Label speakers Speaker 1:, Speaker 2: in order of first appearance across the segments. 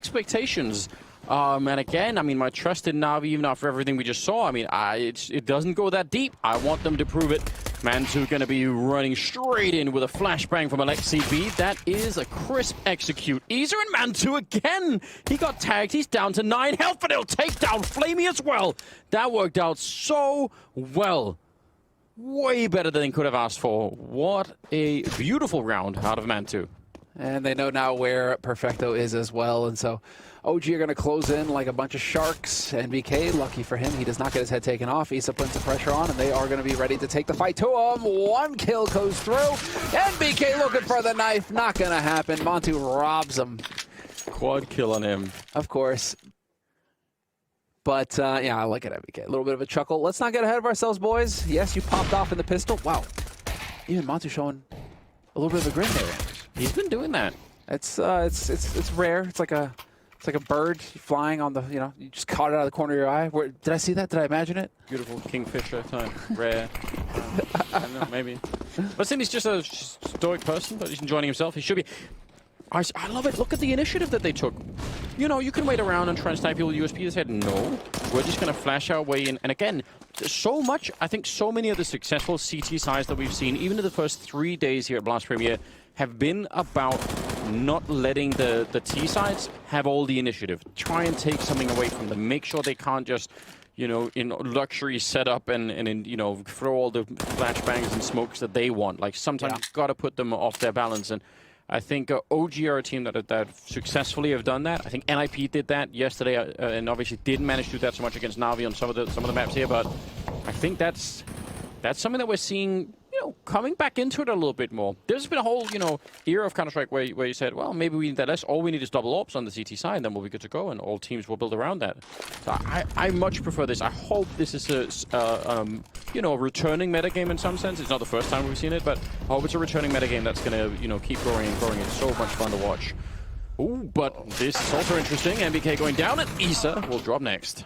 Speaker 1: expectations. And again, I mean, my trust in NaVi, even after everything we just saw, I mean, it doesn't go that deep. I want them to prove it. Man2 going to be running straight in with a flashbang from Alexi B. That is a crisp execute. Easer and Man2 again. He got tagged. He's down to 9 health, but he'll take down Flamey as well. That worked out so well. Way better than he could have asked for. What a beautiful round out of Man2.
Speaker 2: And they know now where Perfecto is as well, and so OG are going to close in like a bunch of sharks. NBK, lucky for him, he does not get his head taken off. Issa puts some pressure on, and they are going to be ready to take the fight to him. One kill goes through. NBK looking for the knife. Not going to happen. Montu robs him.
Speaker 1: Quad kill on him.
Speaker 2: Of course. But, yeah, I like it, NBK. A little bit of a chuckle. Let's not get ahead of ourselves, boys. Yes, you popped off in the pistol. Wow. Even Montu showing a little bit of a grin there.
Speaker 1: He's been doing that.
Speaker 2: It's rare. It's like a bird flying on the, you just caught it out of the corner of your eye. Did I see that? Did I imagine it?
Speaker 1: Beautiful kingfisher time. Rare. I don't know, maybe. But since he's just a stoic person, but he's enjoying himself, he should be. I love it. Look at the initiative that they took. You know, you can wait around and try and snipe people with USP. They said, no, we're just going to flash our way in. And again, so much, I think so many of the successful CT sides that we've seen, even in the first 3 days here at Blast Premier, have been about not letting the T sides have all the initiative. Try and take something away from them. Make sure they can't just, in luxury setup and throw all the flashbangs and smokes that they want. Like, sometimes you've got to put them off their balance. And I think OG are a team that successfully have done that. I think NIP did that yesterday, and obviously didn't manage to do that so much against NaVi on some of the maps here. But I think that's something that we're seeing, coming back into it a little bit more. There's been a whole, era of Counter-Strike where you said, well, maybe we need that less. All we need is double ops on the CT side, and then we'll be good to go, and all teams will build around that. So I much prefer this. I hope this is a returning metagame in some sense. It's not the first time we've seen it, but I hope it's a returning metagame that's going to, keep growing and growing. It's so much fun to watch. Ooh, but this is also interesting. MBK going down, and Issa will drop next.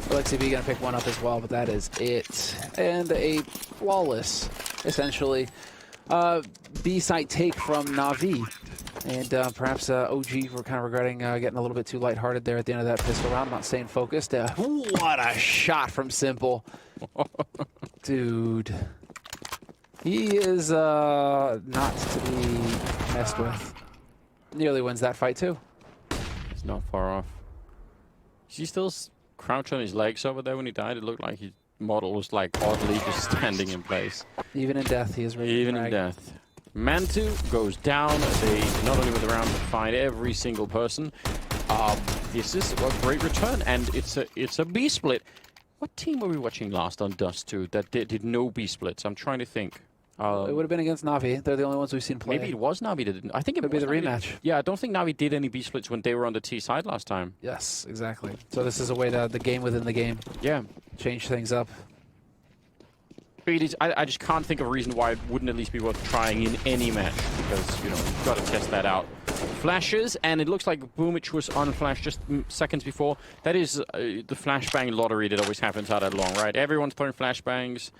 Speaker 2: Alexi B going to pick one up as well, but that is it. And a flawless, essentially, B-site take from NaVi. And perhaps OG were kind of regretting getting a little bit too lighthearted there at the end of that pistol round, not staying focused. What a shot from Simple. Dude. He is not to be messed with. Nearly wins that fight, too.
Speaker 1: He's not far off. Is he still crouched on his legs over there when he died? It looked like his model was like oddly just standing in place.
Speaker 2: Even in death, he is ready.
Speaker 1: Even in death. Man2 goes down. They not only with the round, but find every single person. This is a great return, and it's a B split. What team were we watching last on DUST2 that did no B splits? I'm trying to think.
Speaker 2: It would have been against NaVi. They're the only ones we've seen play.
Speaker 1: Maybe it was NaVi that didn't. I think it
Speaker 2: would be the rematch.
Speaker 1: Yeah, I don't think NaVi did any B splits when they were on the T side last time.
Speaker 2: Yes, exactly. So this is a way to the game within the game.
Speaker 1: Yeah,
Speaker 2: change things up.
Speaker 1: I just can't think of a reason why it wouldn't at least be worth trying in any match, because you've got to test that out. Flashes, and it looks like Boomich was unflashed just seconds before. That is the flashbang lottery that always happens out at long, right? Everyone's throwing flashbangs.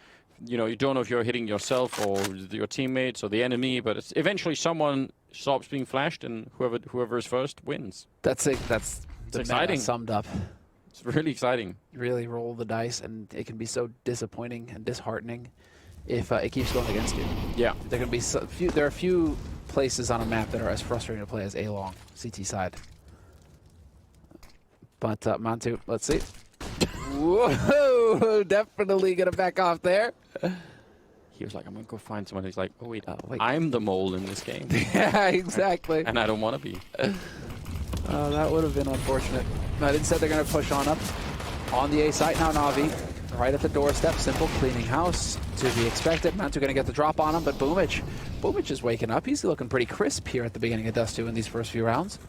Speaker 1: You don't know if you're hitting yourself or your teammates or the enemy, but it's eventually someone stops being flashed, and whoever is first wins.
Speaker 2: That's it. That's
Speaker 1: exciting.
Speaker 2: Summed up.
Speaker 1: It's really exciting.
Speaker 2: You really roll the dice, and it can be so disappointing and disheartening if it keeps going against you.
Speaker 1: Yeah.
Speaker 2: There can be there are a few places on a map that are as frustrating to play as A-Long, CT side. But Montu, let's see. Whoa! Definitely gonna back off there.
Speaker 1: He was like, I'm gonna go find someone. He's like, oh wait, I'm the mole in this game.
Speaker 2: Yeah, exactly.
Speaker 1: And I don't want to be.
Speaker 2: That would have been unfortunate. But instead, they're gonna push on up on the A site now. NaVi right at the doorstep. Simple cleaning house to be expected. Mantu gonna get the drop on him, but Boomich is waking up. He's looking pretty crisp here at the beginning of DUST2 in these first few rounds.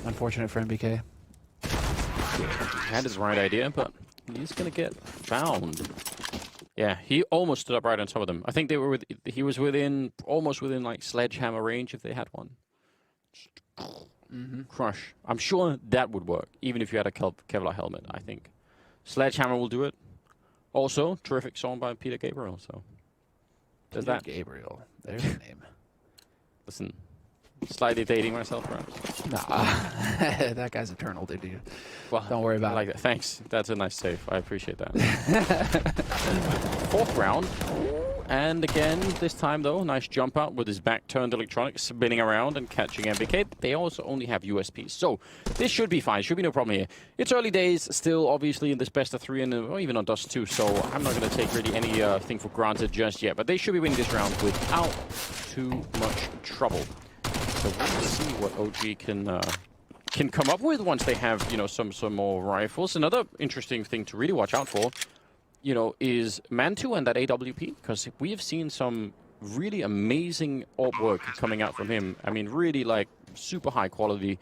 Speaker 2: Unfortunate for MBK.
Speaker 1: He had his right idea, but he's gonna get found. Yeah, he almost stood up right on top of them. I think he was almost within like sledgehammer range if they had one. Crush. I'm sure that would work, even if you had a Kevlar helmet, I think. Sledgehammer will do it. Also, terrific song by Peter Gabriel, so there's that.
Speaker 2: Gabriel, there's the name.
Speaker 1: Listen, Slightly dating myself, perhaps.
Speaker 2: Nah, that guy's eternal, dude.
Speaker 1: Well,
Speaker 2: Don't worry about
Speaker 1: I like
Speaker 2: it.
Speaker 1: that. Thanks. That's a nice save. I appreciate that. Fourth round. And again, this time though, nice jump out with his back turned electronics, spinning around and catching MBK. They also only have USPs. So this should be fine. Should be no problem here. It's early days still, obviously, in this best of 3 and or even on DUST2. So I'm not going to take really anything for granted just yet. But they should be winning this round without too much trouble. So we'll see what OG can come up with once they have, you know, some more rifles. Another interesting thing to really watch out for, you know, is Mantu and that AWP, because we have seen some really amazing artwork coming out from him. I mean, really like super high quality.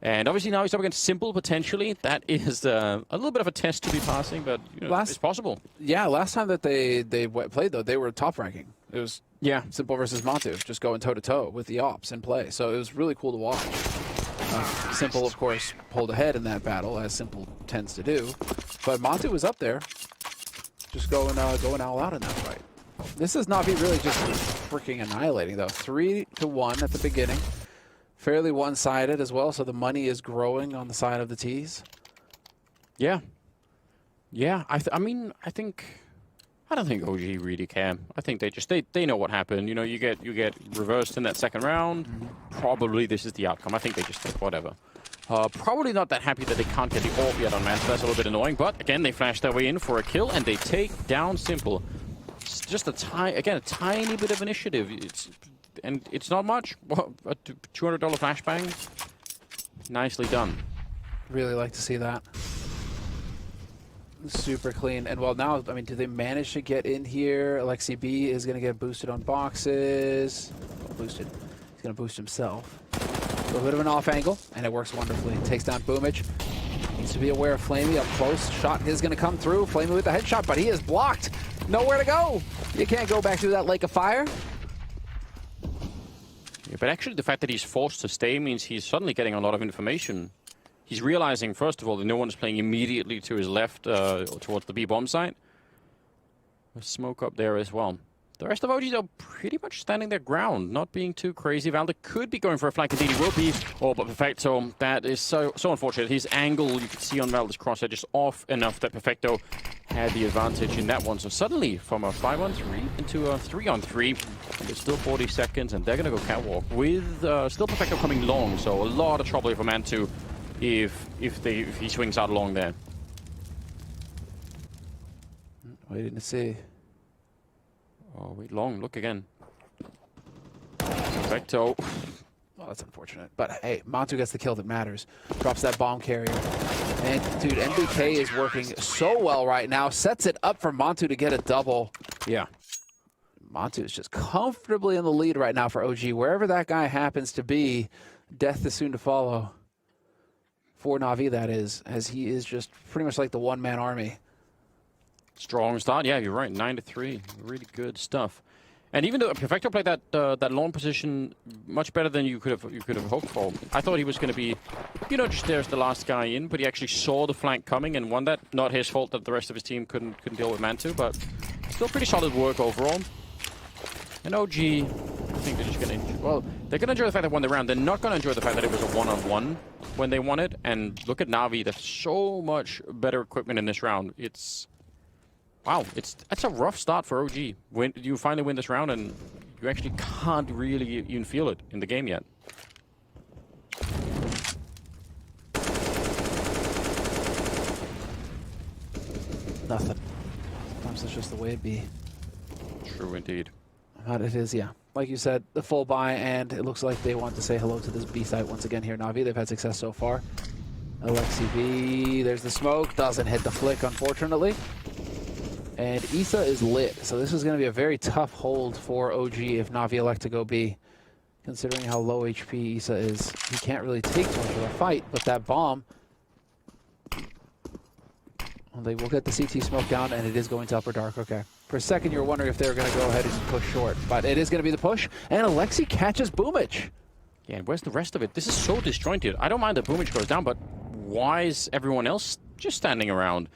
Speaker 1: And obviously now he's up against Simple potentially. That is a little bit of a test to be passing, but you know, it's possible.
Speaker 2: Yeah, last time that they played though, they were top ranking. It was Simple versus Mantu, just going toe to toe with the ops in play. So it was really cool to watch. Simple, of course, pulled ahead in that battle, as Simple tends to do. But Mantu was up there, just going all out in that fight. This is NaVi really just freaking annihilating, though. 3-1 at the beginning. Fairly one-sided as well, so the money is growing on the side of the T's.
Speaker 1: Yeah. Yeah, I don't think OG really care. I think they know what happened. You know, you get reversed in that second round. Probably this is the outcome. I think they just think whatever. Probably not that happy that they can't get the orb yet on Master. That's a little bit annoying. But again, they flash their way in for a kill and they take down Simple. It's just a tiny bit of initiative. It's not much. What, a $200 flashbang? Nicely done.
Speaker 2: Really like to see that. Super clean. And well, now, I mean, do they manage to get in here? Alexi B is going to get boosted on boxes. Boosted. He's going to boost himself. A little bit of an off angle, and it works wonderfully. Takes down Boomage. Needs to be aware of Flamey up close. Shot is going to come through. Flamey with the headshot, but he is blocked. Nowhere to go. You can't go back through that lake of fire.
Speaker 1: Yeah, but actually the fact that he's forced to stay means he's suddenly getting a lot of information. He's realizing, first of all, that no one's playing immediately to his left towards the B-bomb site. There's smoke up there as well. The rest of OGs are pretty much standing their ground, not being too crazy. Valda could be going for a flank, indeed he will be. Oh, but Perfecto, that is so unfortunate. His angle, you can see on Valda's crosshair, just off enough that Perfecto had the advantage in that one. So suddenly, from a 5-on-3 into a 3-on-3, and it's still 40 seconds, and they're going to go catwalk with still Perfecto coming long. So a lot of trouble here for Mantu if he swings out long there.
Speaker 2: Waiting to see.
Speaker 1: Oh, wait, long. Look again. Perfecto.
Speaker 2: Oh, that's unfortunate. But hey, Mantu gets the kill that matters. Drops that bomb carrier. And dude, NBK is working so well right now. Sets it up for Mantu to get a double.
Speaker 1: Yeah.
Speaker 2: Mantu is just comfortably in the lead right now for OG. Wherever that guy happens to be, death is soon to follow. For NaVi, that is, as he is just pretty much like the one-man army.
Speaker 1: Strong start. Yeah, you're right. 9-3. Really good stuff. And even though Perfecto played that long position much better than you could have hoped for. I thought he was going to be, you know, just there's the last guy in, but he actually saw the flank coming and won that. Not his fault that the rest of his team couldn't deal with Mantu, but still pretty solid work overall. And OG, I think they're just going to, well, they're going to enjoy the fact that they won the round. They're not going to enjoy the fact that it was a one-on-one when they won it. And look at NaVi. There's so much better equipment in this round. It's wow, that's a rough start for OG. When you finally win this round, and you actually can't really even feel it in the game yet.
Speaker 2: Nothing. Sometimes it's just the way it be.
Speaker 1: True indeed.
Speaker 2: But it is, yeah. Like you said, the full buy, and it looks like they want to say hello to this B site once again here, NaVi. They've had success so far. Alexi B, there's the smoke. Doesn't hit the flick, unfortunately. And Issa is lit, so this is going to be a very tough hold for OG if NaVi elect to go B. Considering how low HP Issa is, he can't really take too much of a fight, but that bomb, well, they will get the CT smoke down, and it is going to upper dark. Okay. For a second, you were wondering if they were going to go ahead and push short, but it is going to be the push, and Alexi catches Boomage.
Speaker 1: Yeah, and where's the rest of it? This is so disjointed. I don't mind that Boomage goes down, but why is everyone else just standing around?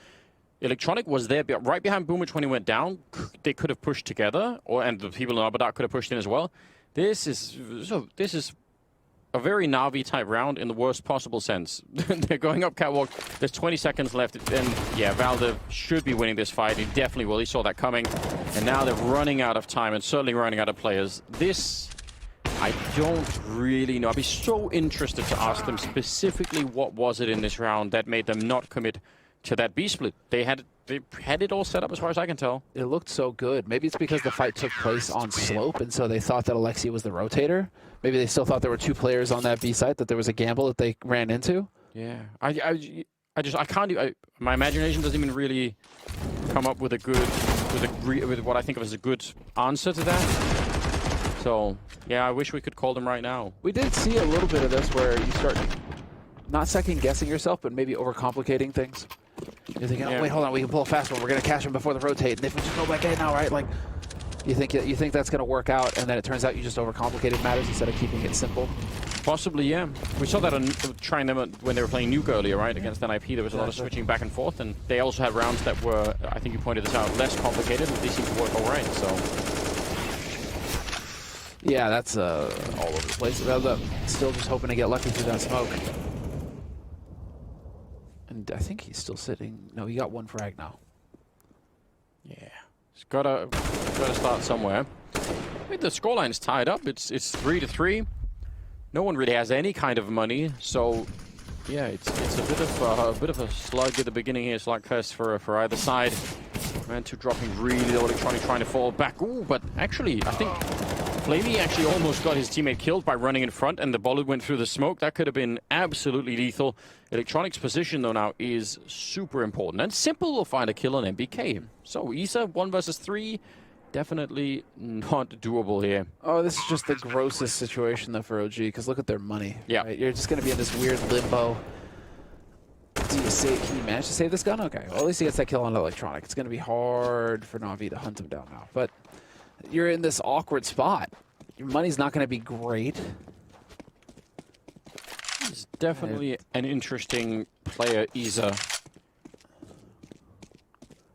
Speaker 1: Electronic was there right behind Boomage when he went down. They could have pushed together, and the people in Abadak could have pushed in as well. This is a very Na'Vi type round in the worst possible sense. They're going up catwalk. There's 20 seconds left. And yeah, Valde should be winning this fight. He definitely will. He saw that coming. And now they're running out of time and certainly running out of players. This, I don't really know. I'd be so interested to ask them specifically what was it in this round that made them not commit to that B split. They had it all set up as far as I can tell.
Speaker 2: It looked so good. Maybe it's because the fight took place on slope, and so they thought that Alexi was the rotator. Maybe they still thought there were 2 players on that B site, that there was a gamble that they ran into.
Speaker 1: Yeah, I can't do. My imagination doesn't even really come up with with what I think of as a good answer to that. So yeah, I wish we could call them right now.
Speaker 2: We did see a little bit of this where you start not second guessing yourself, but maybe overcomplicating things. You're thinking, oh wait, hold on, we can pull a fast one. We're gonna catch him before the rotate, and if we just go back in now, right? Like, you think that's gonna work out, and then it turns out you just overcomplicated matters instead of keeping it simple.
Speaker 1: Possibly, yeah. We saw that on trying them when they were playing Nuke earlier, right? Against NIP, there was a lot of switching back and forth, and they also had rounds that were, I think you pointed this out, less complicated, and they seemed to work all right. So
Speaker 2: yeah, that's all over the place. Still just hoping to get lucky through that smoke. And I think he's still sitting. No, he got 1 frag now.
Speaker 1: yeah, it's gotta start somewhere. I mean, the scoreline's tied up. It's 3-3. No one really has any kind of money, so yeah, it's a bit of a slug at the beginning here, slugfest for either side. Man, 2 dropping really low, Electronic trying to fall back. Ooh, but actually, I think Flamey actually almost got his teammate killed by running in front, and the bullet went through the smoke. That could have been absolutely lethal. Electronic's position, though, now is super important. And Simple will find a kill on MBK. So Isa, 1 versus 3, definitely not doable here.
Speaker 2: Oh, this is just the grossest situation, though, for OG, because look at their money.
Speaker 1: Yeah.
Speaker 2: Right? You're just going to be in this weird limbo. Can you manage to save this gun? Okay, well, at least he gets that kill on Electronic. It's going to be hard for Na'Vi to hunt him down now. But you're in this awkward spot. Your money's not going to be great.
Speaker 1: He's definitely an interesting player, Isa.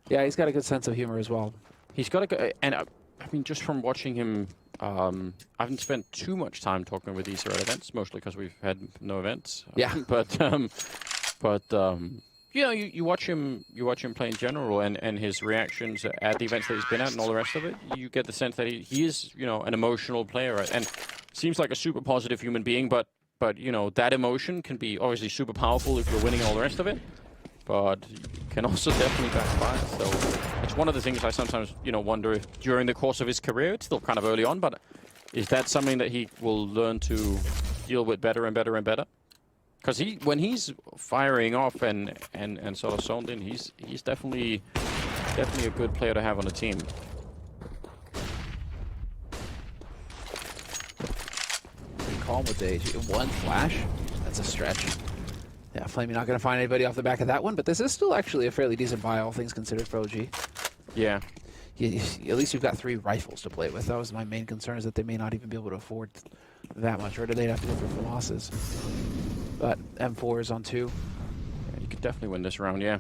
Speaker 2: Yeah, he's got a good sense of humor as well.
Speaker 1: He's got a good, and I mean, just from watching him, I haven't spent too much time talking with Isa at events, mostly because we've had no events.
Speaker 2: Yeah.
Speaker 1: But you know, you watch him play in general, and his reactions at the events that he's been at and all the rest of it, you get the sense that he is, you know, an emotional player, and seems like a super positive human being, but you know, that emotion can be obviously super powerful if you're winning all the rest of it, but can also definitely backfire. So it's one of the things I sometimes, you know, wonder if during the course of his career, it's still kind of early on, but is that something that he will learn to deal with better and better and better? Because when he's firing off and sort of zoned in, he's definitely a good player to have on the team.
Speaker 2: Calm with the 1 flash. That's a stretch. Yeah, Flamey not going to find anybody off the back of that one, but this is still actually a fairly decent buy, all things considered, for OG.
Speaker 1: Yeah.
Speaker 2: At least you've got 3 rifles to play with. That was my main concern, is that they may not even be able to afford that much, or they'd have to go through losses. But M4 is on 2.
Speaker 1: Yeah, you could definitely win this round, yeah.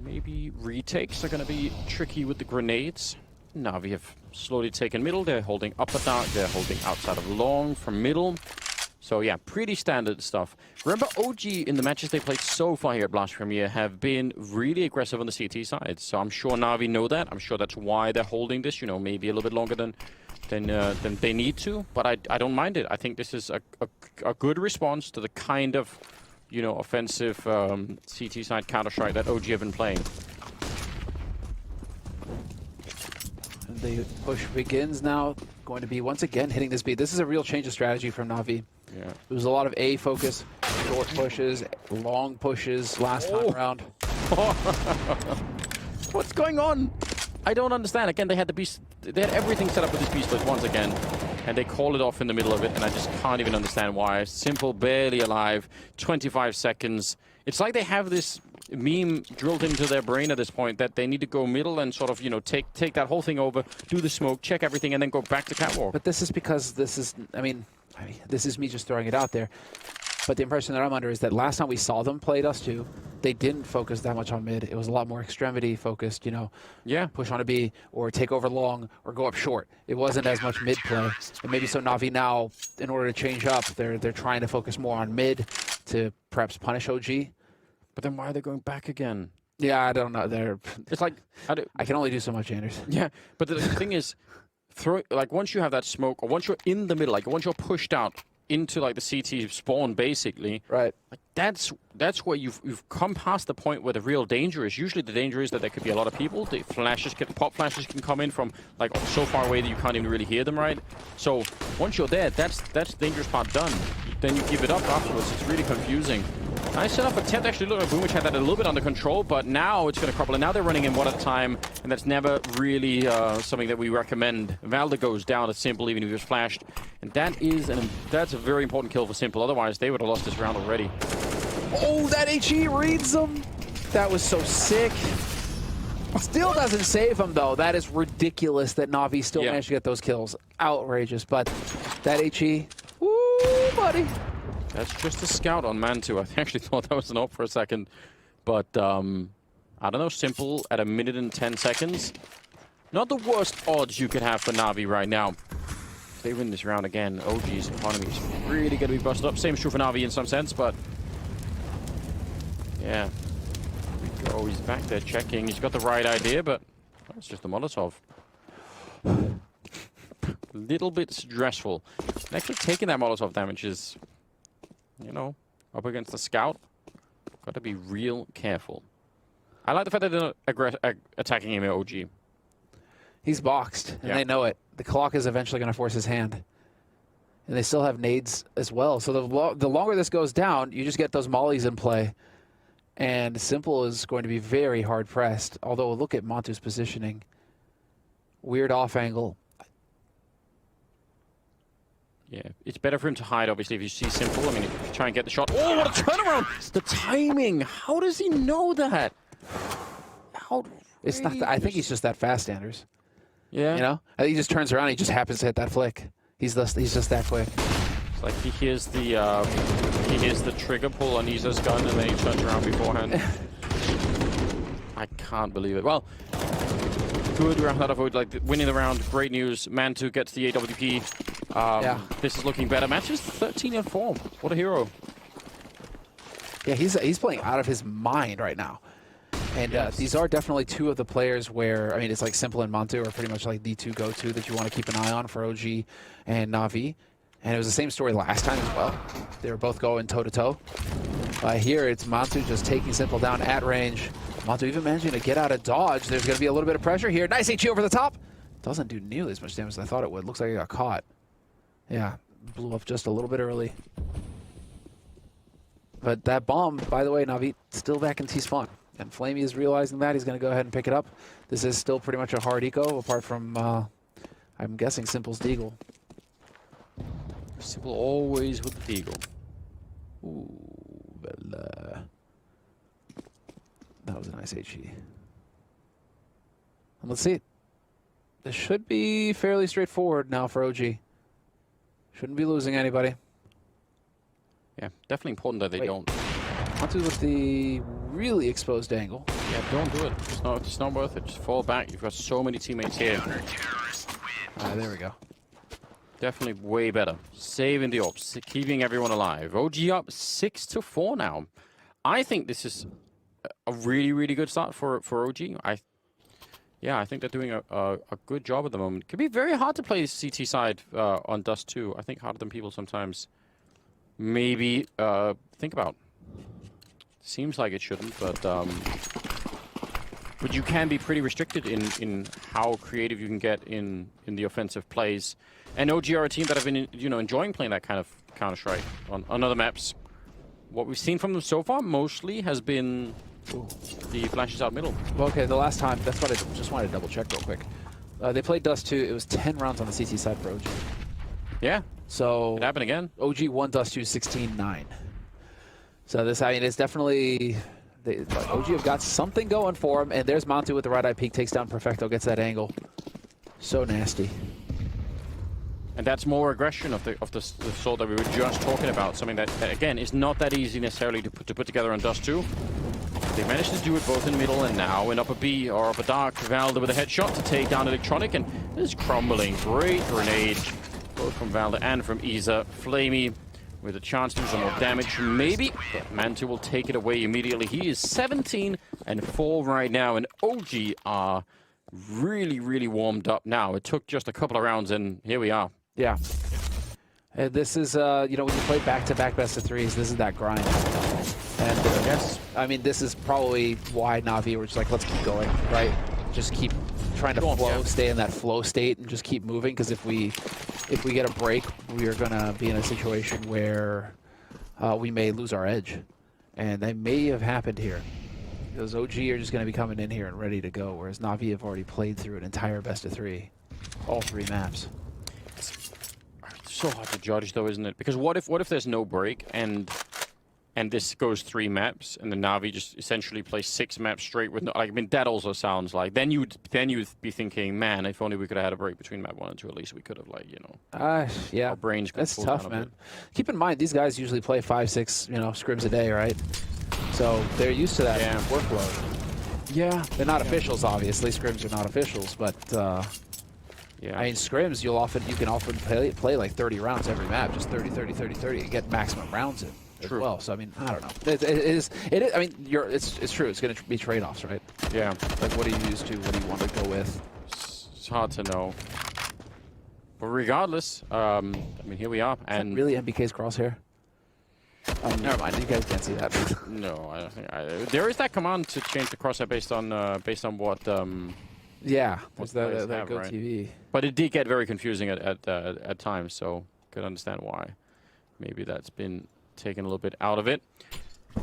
Speaker 1: Maybe retakes are going to be tricky with the grenades. Na'Vi have slowly taken middle. They're holding upper dark. They're holding outside of long from middle. So yeah, pretty standard stuff. Remember, OG in the matches they played so far here at Blast Premier have been really aggressive on the CT side. So I'm sure Na'Vi know that. I'm sure that's why they're holding this, you know, maybe a little bit longer than they need to. But I don't mind it. I think this is a good response to the kind of, you know, offensive CT side Counter-Strike that OG have been playing.
Speaker 2: The push begins now. Going to be once again hitting this beat. This is a real change of strategy from Na'Vi.
Speaker 1: Yeah.
Speaker 2: There was a lot of A focus, short pushes, long pushes last time around.
Speaker 1: What's going on? I don't understand. Again, they had everything set up with this beast split once again, and they call it off in the middle of it, and I just can't even understand why. Simple, barely alive, 25 seconds. It's like they have this meme drilled into their brain at this point that they need to go middle and sort of, you know, take that whole thing over, do the smoke, check everything, and then go back to catwalk.
Speaker 2: But this is because this is, I mean, this is me just throwing it out there. But the impression that I'm under is that last time we saw them play DUST2, they didn't focus that much on mid. It was a lot more extremity focused, you know.
Speaker 1: Yeah.
Speaker 2: Push on a B or take over long or go up short. It wasn't as much mid play. And maybe so NaVi now, in order to change up, they're trying to focus more on mid to perhaps punish OG.
Speaker 1: But then why are they going back again?
Speaker 2: Yeah, I don't know.
Speaker 1: It's like
Speaker 2: I can only do so much, Anders.
Speaker 1: Yeah, but the thing is, once you have that smoke, or once you're in the middle, like once you're pushed out into like the CT spawn, basically,
Speaker 2: right?
Speaker 1: Like that's where you've come past the point where the real danger is. Usually, the danger is that there could be a lot of people. The pop flashes can come in from like so far away that you can't even really hear them, right? So once you're there, that's the dangerous part done. Then you give it up afterwards. It's really confusing. Nice enough attempt. Actually, look like Boomich had that a little bit under control, but now it's going to crumble. And now they're running in one at a time, and that's never really something that we recommend. Valda goes down to Simple, even if he was flashed. And that's a very important kill for Simple. Otherwise, they would have lost this round already.
Speaker 2: Oh, that HE reads him. That was so sick. Still doesn't save him, though. That is ridiculous that NaVi still managed to get those kills. Outrageous. But that HE, woo, buddy.
Speaker 1: That's just a scout on man 2. I actually thought that was an op for a second. But, I don't know, Simple at 1 minute and 10 seconds. Not the worst odds you could have for NaVi right now. If they win this round again, OG's economy is really going to be busted up. Same is true for NaVi in some sense, but... yeah. Here we go. He's back there checking. He's got the right idea, but that's just a Molotov. Little bit stressful. And actually taking that Molotov damage is... you know, up against the scout, got to be real careful. I like the fact that they're not attacking him at OG.
Speaker 2: He's boxed, and they know it. The clock is eventually going to force his hand. And they still have nades as well. So the longer this goes down, you just get those mollies in play. And Simple is going to be very hard-pressed. Although, look at Montu's positioning. Weird off angle.
Speaker 1: Yeah, it's better for him to hide, obviously, if you see Simple. I mean, if you try and get the shot. Oh, what a turnaround! The timing! How does he know that?
Speaker 2: It's not. I think he's just that fast, Anders.
Speaker 1: Yeah.
Speaker 2: You know? I think he just turns around and he just happens to hit that flick. He's just that quick.
Speaker 1: It's like he hears the trigger pull on Isa's gun and then he turns around beforehand. I can't believe it. Well, good round out of Wood, like winning the round, great news. Man 2 gets the AWP. This is looking better. Match is 13 in form. What a hero.
Speaker 2: Yeah, he's playing out of his mind right now. And these are definitely two of the players where, I mean, it's like Simple and Montu are pretty much like the two go-to that you want to keep an eye on for OG and NaVi. And it was the same story last time as well. They were both going toe-to-toe. Here, it's Montu just taking Simple down at range. Montu even managing to get out of dodge. There's going to be a little bit of pressure here. Nice HE over the top. Doesn't do nearly as much damage as I thought it would. Looks like he got caught. Yeah, blew up just a little bit early. But that bomb, by the way, NaVi still back in T-spawn. And Flamey is realizing that. He's going to go ahead and pick it up. This is still pretty much a hard eco, apart from, I'm guessing, Simple's Deagle.
Speaker 1: Simple always with the Deagle.
Speaker 2: Ooh, well, that was a nice HE. And let's see. This should be fairly straightforward now for OG. Shouldn't be losing anybody.
Speaker 1: Yeah, definitely important that they don't.
Speaker 2: Montu with the really exposed angle.
Speaker 1: Yeah, don't do it. It's not worth it. Just fall back. You've got so many teammates here.
Speaker 2: There we go.
Speaker 1: Definitely way better. Saving the ops, keeping everyone alive. OG up 6-4 now. I think this is a really, really good start for OG. I think they're doing a good job at the moment. It can be very hard to play CT side on DUST2. I think harder than people sometimes maybe think about. Seems like it shouldn't, but you can be pretty restricted in how creative you can get in the offensive plays. And OG are a team that have been enjoying playing that kind of Counter-Strike on other maps. What we've seen from them so far mostly has been the flashes out middle.
Speaker 2: Well, okay, the last time, that's what I just wanted to double check real quick. They played DUST2. It was 10 rounds on the CT side for OG.
Speaker 1: Yeah.
Speaker 2: So
Speaker 1: it happened again.
Speaker 2: OG won DUST2 16-9. So this, I mean, it's definitely... OG have got something going for him, and there's Montu with the right eye peek, takes down Perfecto, gets that angle. So nasty.
Speaker 1: And that's more aggression of the sort that we were just talking about. Something that again, is not that easy necessarily to put together on DUST2. They managed to do it both in middle and now in upper B or upper dark. Valda with a headshot to take down Electronic, and this is crumbling. Great grenade, both from Valda and from Isa. Flamey with a chance to do some more damage, maybe. But Mantu will take it away immediately. He is 17 and 4 right now, and OG are really warmed up now. It took just a couple of rounds, and here we are.
Speaker 2: Yeah. And this is, you know, when you play back-to-back best of threes, this is that grind. And
Speaker 1: Yes.
Speaker 2: I mean, this is probably why NaVi were just like, let's keep going, right? Just keep trying to flow, stay in that flow state, and just keep moving. Because if we get a break, we are gonna be in a situation where we may lose our edge, and that may have happened here. Because OG are just gonna be coming in here and ready to go, whereas NaVi have already played through an entire best of 3, all 3 maps.
Speaker 1: It's so hard to judge, though, isn't it? Because what if there's no break and this goes 3 maps, and the NaVi just essentially plays 6 maps straight with no, like, I mean, that also sounds like then you'd be thinking, man, if only we could have had a break between map 1 and 2, at least we could have, like, you know.
Speaker 2: Yeah,
Speaker 1: our brains could
Speaker 2: that's
Speaker 1: pull
Speaker 2: tough,
Speaker 1: down a
Speaker 2: man.
Speaker 1: bit.
Speaker 2: Keep in mind, these guys usually play 5, 6, you know, scrims a day, right? So they're used to that workload.
Speaker 1: Yeah,
Speaker 2: They're not officials, obviously. Scrims are not officials, but
Speaker 1: yeah.
Speaker 2: I mean, scrims you can often play like 30 rounds every map, just 30, 30, 30, 30, and get maximum rounds in. As well, so I mean, I don't know. It is. I mean, it's true. It's going to be trade-offs, right?
Speaker 1: Yeah.
Speaker 2: Like, what are you used to? What do you want to go with?
Speaker 1: It's hard to know. But regardless, I mean, here we are. And
Speaker 2: really MBK's crosshair? Never mind. You guys can't see that.
Speaker 1: No, I don't think there is that command to change the crosshair based on what.
Speaker 2: Yeah,
Speaker 1: what
Speaker 2: there's that
Speaker 1: players have,
Speaker 2: Go
Speaker 1: right?
Speaker 2: TV.
Speaker 1: But it did get very confusing at times, so could understand why. Maybe that's been taken a little bit out of it.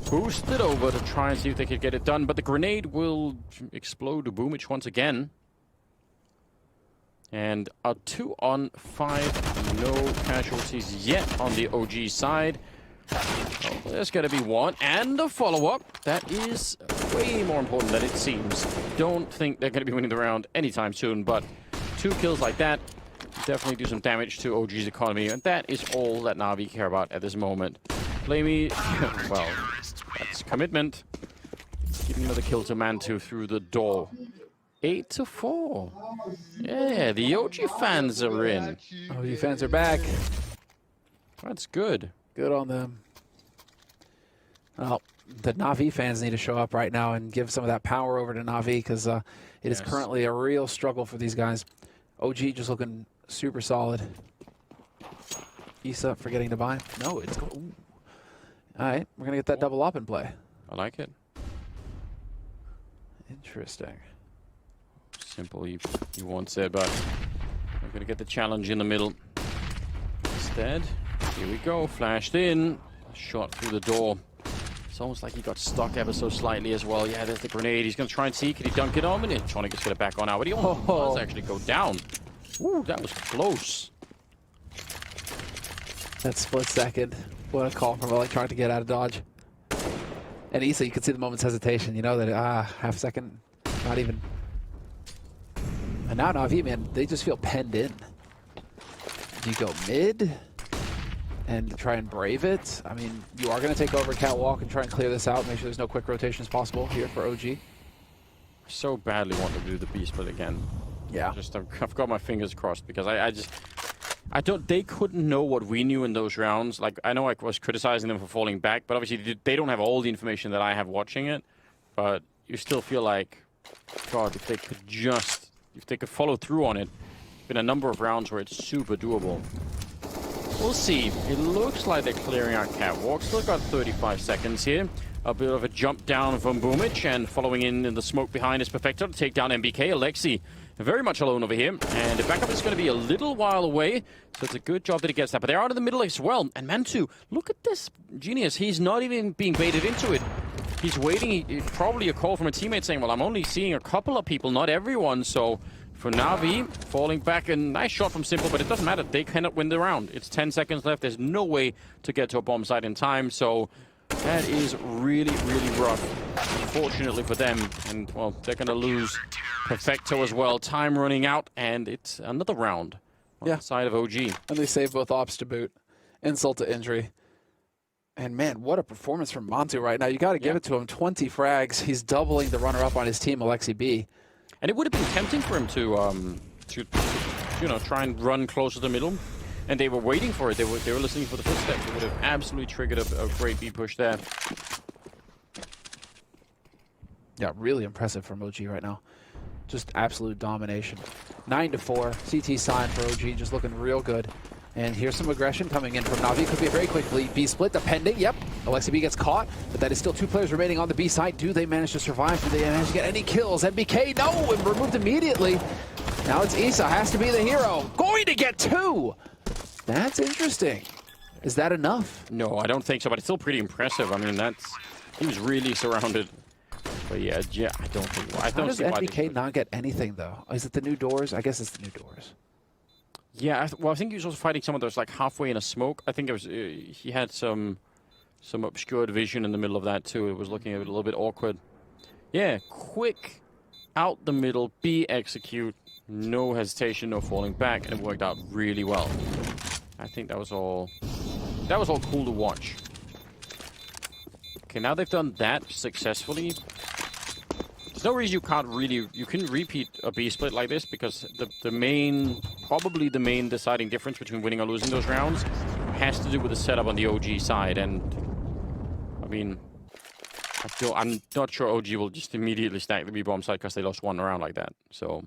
Speaker 1: Boosted over to try and see if they could get it done, but the grenade will explode to Boomich once again. And a 2-on-5, no casualties yet on the OG side. Oh, there's going to be one, and a follow-up. That is way more important than it seems. Don't think they're going to be winning the round anytime soon, but 2 kills like that definitely do some damage to OG's economy, and that is all that NaVi care about at this moment. Flamey, well, that's commitment. Giving another kill to Mantu through the door. 8-4. Yeah, the OG fans are in.
Speaker 2: OG fans are back.
Speaker 1: That's good.
Speaker 2: Good on them. Well, the NaVi fans need to show up right now and give some of that power over to NaVi, because it is currently a real struggle for these guys. OG just looking super solid. Isa forgetting to buy. No, it's going. All right, we're gonna get that double up and play.
Speaker 1: I like it.
Speaker 2: Interesting.
Speaker 1: Simple, he wants it, but we're gonna get the challenge in the middle. Instead, here we go, flashed in, shot through the door. It's almost like he got stuck ever so slightly as well. Yeah, there's the grenade. He's gonna try and see, can he dunk it on? And Electronic is gonna back on out, but he almost does actually go down. Ooh, that was close.
Speaker 2: That split second. What a call from Electronic to get out of dodge. And Isa, you can see the moment's hesitation. You know that, half a second, not even. And now NaVi, man, they just feel penned in. Do you go mid and try and brave it? I mean, you are going to take over Catwalk and try and clear this out. Make sure there's no quick rotations possible here for OG.
Speaker 1: So badly want to do the beast split again.
Speaker 2: Yeah.
Speaker 1: I've got my fingers crossed, because they couldn't know what we knew in those rounds. Like, I know I was criticizing them for falling back, but obviously they don't have all the information that I have watching it. But you still feel like, God, if they could follow through on it, been a number of rounds where it's super doable. We'll see. It looks like they're clearing out Catwalk. Still got 35 seconds here. A bit of a jump down from Boomich, and following in the smoke behind is Perfecto to take down MBK. Alexi very much alone over here, and the backup is going to be a little while away, so it's a good job that he gets that. But they're out in the middle as well, and Mantu, look at this genius. He's not even being baited into it. He's waiting. It's probably a call from a teammate saying, well, I'm only seeing a couple of people, not everyone. So for NaVi, falling back, a nice shot from Simple, but it doesn't matter. They cannot win the round. It's 10 seconds left. There's no way to get to a bomb site in time, so that is really, really rough, unfortunately for them. And, well, they're going to lose Perfecto as well. Time running out, and it's another round on the side of OG.
Speaker 2: And they save both ops to boot. Insult to injury. And man, what a performance from Montu right now. You got to give it to him. 20 frags. He's doubling the runner-up on his team, Alexi B.
Speaker 1: And it would have been tempting for him to you know, try and run closer to the middle. And they were waiting for it. They were listening for the footsteps. It would have absolutely triggered a great B push there.
Speaker 2: Yeah, really impressive from OG right now. Just absolute domination. 9-4. CT sign for OG, just looking real good. And here's some aggression coming in from NaVi. Could be a very quickly B split, depending. Yep, Alexi B gets caught, but that is still 2 players remaining on the B side. Do they manage to survive? Do they manage to get any kills? MBK, no, and removed immediately. Now it's Isa, has to be the hero. Going to get 2! That's interesting. Is that enough?
Speaker 1: No, I don't think so, but it's still pretty impressive. I mean, he was really surrounded. But yeah, I don't think. I don't see why.
Speaker 2: How does MBK not get anything though? Is it the new doors? I guess it's the new doors.
Speaker 1: Yeah, well, I think he was also fighting someone that was like halfway in a smoke. I think it was he had some obscured vision in the middle of that too. It was looking a little bit awkward. Yeah, quick out the middle, B execute, no hesitation, no falling back, and it worked out really well. I think that was all cool to watch. Okay, now they've done that successfully. There's no reason you can repeat a B split like this, because probably the main deciding difference between winning or losing those rounds has to do with the setup on the OG side. And I mean, I'm not sure OG will just immediately stack the B bomb side because they lost 1 round like that. So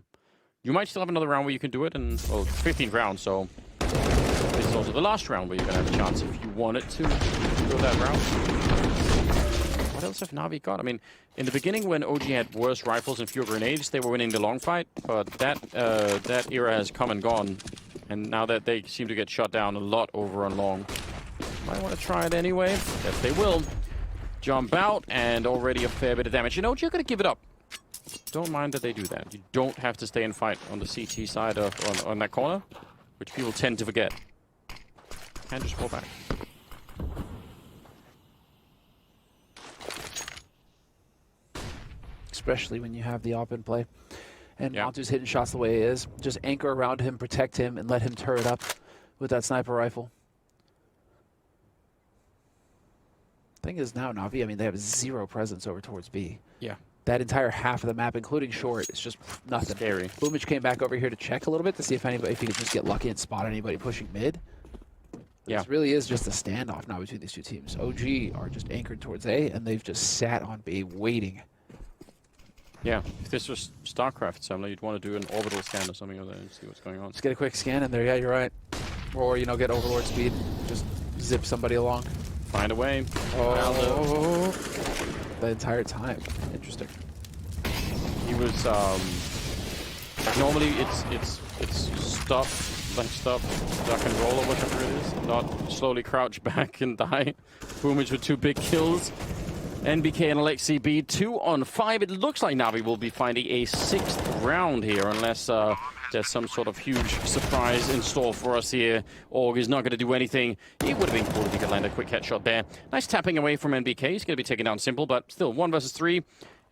Speaker 1: you might still have another round where you can do it, and well, 15 rounds, so this is also the last round where you're gonna have a chance if you wanted to go that round. What else have NaVi got? I mean, in the beginning when OG had worse rifles and fewer grenades, they were winning the long fight, but that era has come and gone. And now that they seem to get shut down a lot over on long. Might want to try it anyway. Yes, they will. Jump out, and already a fair bit of damage. You know what? You're going to give it up. Don't mind that they do that. You don't have to stay and fight on the CT side on that corner, which people tend to forget. And just fall back.
Speaker 2: Especially when you have the op in play. And Montu's hitting shots the way he is. Just anchor around him, protect him, and let him turret up with that sniper rifle. Thing is now, NaVi, I mean, they have 0 presence over towards B. Yeah. That entire half of the map, including short, is just nothing.
Speaker 1: Scary.
Speaker 2: Boomich came back over here to check a little bit to see if he could just get lucky and spot anybody pushing mid. Yeah. This really is just a standoff now between these 2 teams. OG are just anchored towards A, and they've just sat on B waiting.
Speaker 1: Yeah, if this was StarCraft, Samla, you'd want to do an orbital scan or something like that and see what's going on.
Speaker 2: Just get a quick scan in there, yeah, you're right. Or, you know, get Overlord speed, just zip somebody along.
Speaker 1: Find a way.
Speaker 2: Oh, the entire time. Interesting.
Speaker 1: He was, normally it's stop, duck and roll or whatever it is, not slowly crouch back and die. Boomage with 2 big kills. NBK and Alexi B, 2 on 5. It looks like NaVi will be finding a 6th round here, unless there's some sort of huge surprise in store for us here. Org is not going to do anything. It would have been cool if he could land a quick headshot there. Nice tapping away from NBK. He's going to be taken down simple, but still 1 versus 3.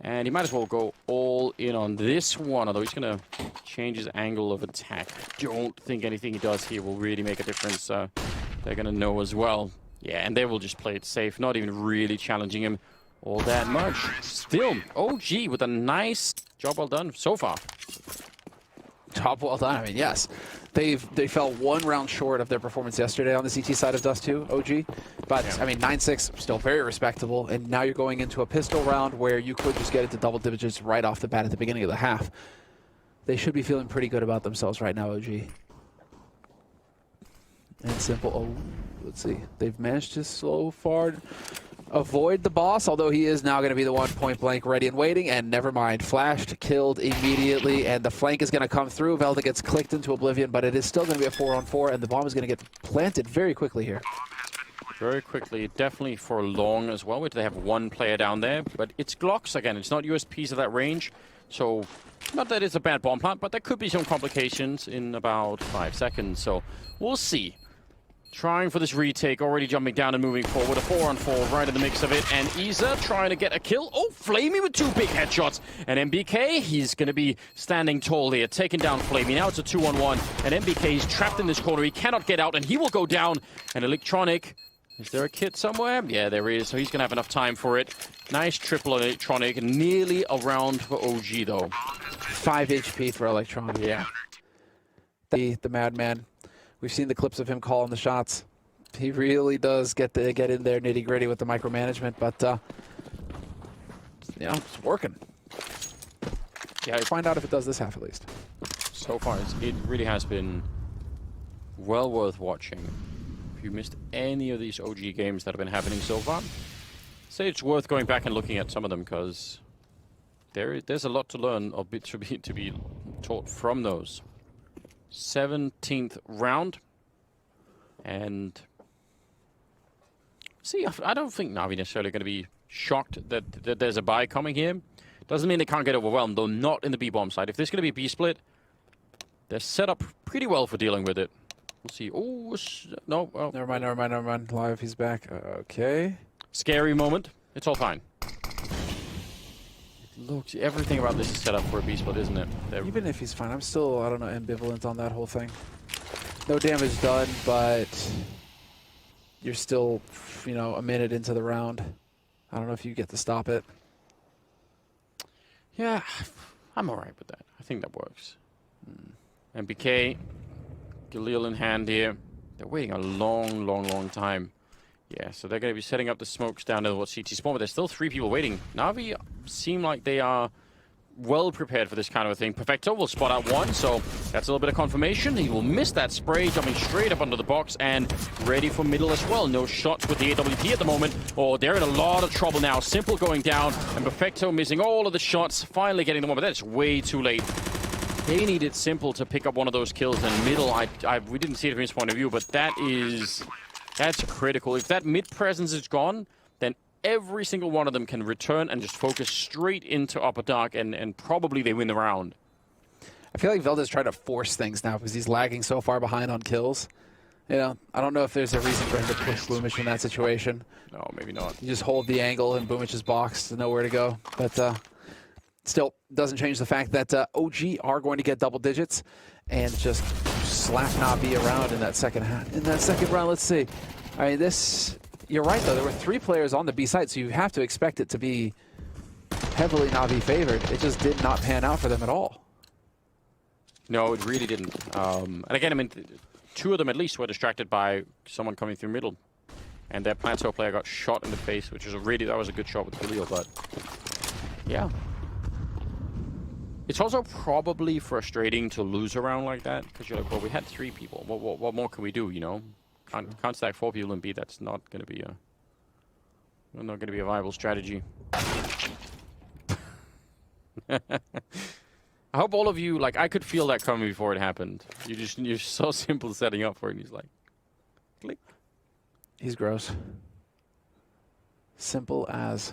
Speaker 1: And he might as well go all in on this one, although he's going to change his angle of attack. I don't think anything he does here will really make a difference. They're going to know as well. Yeah, and they will just play it safe, not even really challenging him all that much. Still, OG with a nice job well done so far.
Speaker 2: Job well done. I mean, yes. They fell 1 round short of their performance yesterday on the CT side of DUST2, OG. But, yeah. I mean, 9-6, still very respectable. And now you're going into a pistol round where you could just get it to double digits right off the bat at the beginning of the half. They should be feeling pretty good about themselves right now, OG. And simple. Oh, let's see. They've managed to so far avoid the boss, although he is now going to be the one point blank ready and waiting, and never mind, flashed, killed immediately, and the flank is going to come through. Velda gets clicked into oblivion, but it is still going to be a 4-on-4, and the bomb is going to get planted very quickly here.
Speaker 1: Very quickly, definitely for long as well. They have 1 player down there, but it's Glocks again. It's not USPs at that range, so not that it's a bad bomb plant, but there could be some complications in about 5 seconds, so we'll see. Trying for this retake, already jumping down and moving forward. A 4-on-4 right in the mix of it. And Isa trying to get a kill. Oh, Flamey with 2 big headshots. And MBK, he's going to be standing tall here, taking down Flamey. Now it's a 2-on-1. And MBK is trapped in this corner. He cannot get out, and he will go down. And Electronic, is there a kit somewhere? Yeah, there is. So he's going to have enough time for it. Nice triple Electronic. Nearly around for OG, though.
Speaker 2: 5 HP for Electronic.
Speaker 1: Yeah.
Speaker 2: The madman. We've seen the clips of him calling the shots. He really does get in there nitty gritty with the micromanagement, but you know, it's working. Yeah, we'll find out if it does this half at least.
Speaker 1: So far, it really has been well worth watching. If you missed any of these OG games that have been happening so far, say it's worth going back and looking at some of them, because there's a lot to learn, or to be taught from those. 17th round, and see, I don't think NaVi necessarily going to be shocked that there's a buy coming here. Doesn't mean they can't get overwhelmed, though. Not in the B bomb side. If there's going to be a B split, they're set up pretty well for dealing with it. We'll see. Oh no! Oh.
Speaker 2: Never mind. Live, he's back. Okay.
Speaker 1: Scary moment. It's all fine. Looks, everything about this is set up for a B split, isn't it?
Speaker 2: Even if he's fine, I'm still, I don't know, ambivalent on that whole thing. No damage done, but you're still, you know, a minute into the round. I don't know if you get to stop it.
Speaker 1: Yeah, I'm all right with that. I think that works. MBK, Galil in hand here. They're waiting a long time. Yeah, so they're going to be setting up the smokes down to what CT spawn, but there's still 3 people waiting. NaVi seem like they are well prepared for this kind of a thing. Perfecto will spot out 1, so that's a little bit of confirmation. He will miss that spray, jumping straight up under the box, and ready for middle as well. No shots with the AWP at the moment. Oh, they're in a lot of trouble now. Simple going down, and Perfecto missing all of the shots, finally getting the one, but that's way too late. They needed Simple to pick up one of those kills, and middle, we didn't see it from his point of view, but that's critical. If that mid presence is gone, then every single one of them can return and just focus straight into upper dark, and probably they win the round.
Speaker 2: I feel like Velda's trying to force things now because he's lagging so far behind on kills. You know, I don't know if there's a reason for him to push Boomich in that situation.
Speaker 1: No, maybe not.
Speaker 2: You just hold the angle in Boomich's box to know where to go. But still, doesn't change the fact that OG are going to get double digits and just slap NaVi around in that second round. Let's see. I mean, you're right, though. There were 3 players on the B side, so you have to expect it to be heavily NaVi favored. It just did not pan out for them at all.
Speaker 1: No, it really didn't. And again, I mean, 2 of them at least were distracted by someone coming through middle. And their Plateau player got shot in the face, which was that was a good shot with Galil, but yeah. It's also probably frustrating to lose a round like that, because you're like, well, we had 3 people. What more can we do, you know? Can't stack 4 people in B. That's not going to be a viable strategy. I hope all of you, like, I could feel that coming before it happened. You're so simple setting up for it. And he's like, click.
Speaker 2: He's gross. Simple as.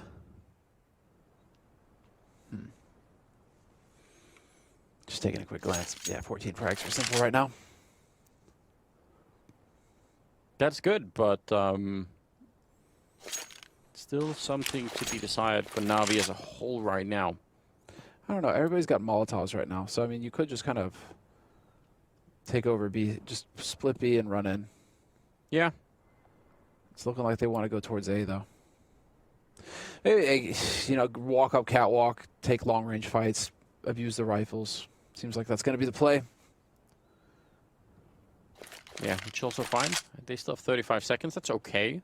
Speaker 2: Just taking a quick glance. Yeah, 14 frags for Simple right now.
Speaker 1: That's good, but still something to be decided for NaVi as a whole right now.
Speaker 2: I don't know. Everybody's got Molotovs right now, so I mean, you could just kind of take over B, just split B and run in.
Speaker 1: Yeah.
Speaker 2: It's looking like they want to go towards A, though. Maybe, you know, walk up catwalk, take long-range fights, abuse the rifles. Seems like that's going to be the play.
Speaker 1: Yeah, which is also fine. They still have 35 seconds. That's okay.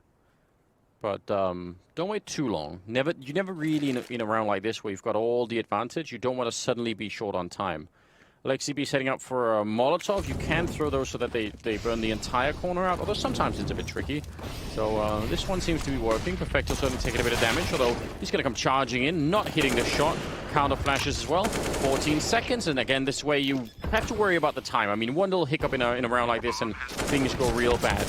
Speaker 1: But don't wait too long. You never really, in a round like this where you've got all the advantage, you don't want to suddenly be short on time. Lexi be setting up for a Molotov. You can throw those so that they burn the entire corner out, although sometimes it's a bit tricky. So this one seems to be working. Perfecto certainly taking a bit of damage, although he's going to come charging in, not hitting the shot. Counter flashes as well. 14 seconds, and again, this way you have to worry about the time. I mean, one little hiccup in a round like this and things go real bad.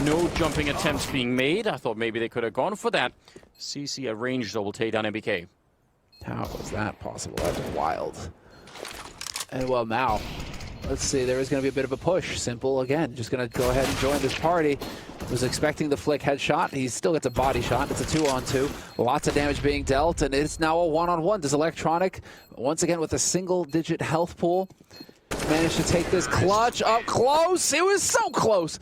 Speaker 1: No jumping attempts being made. I thought maybe they could have gone for that. CC arranged, though, will take down MBK.
Speaker 2: How was that possible? That's wild. And well, now Let's see, there is going to be a bit of a push. Simple, again, just going to go ahead and join this party. Was expecting the flick headshot. He still gets a body shot. It's a 2-on-2. Lots of damage being dealt, and it's now a 1-on-1. Does Electronic, once again with a single-digit health pool, manage to take this clutch up close? It was so close.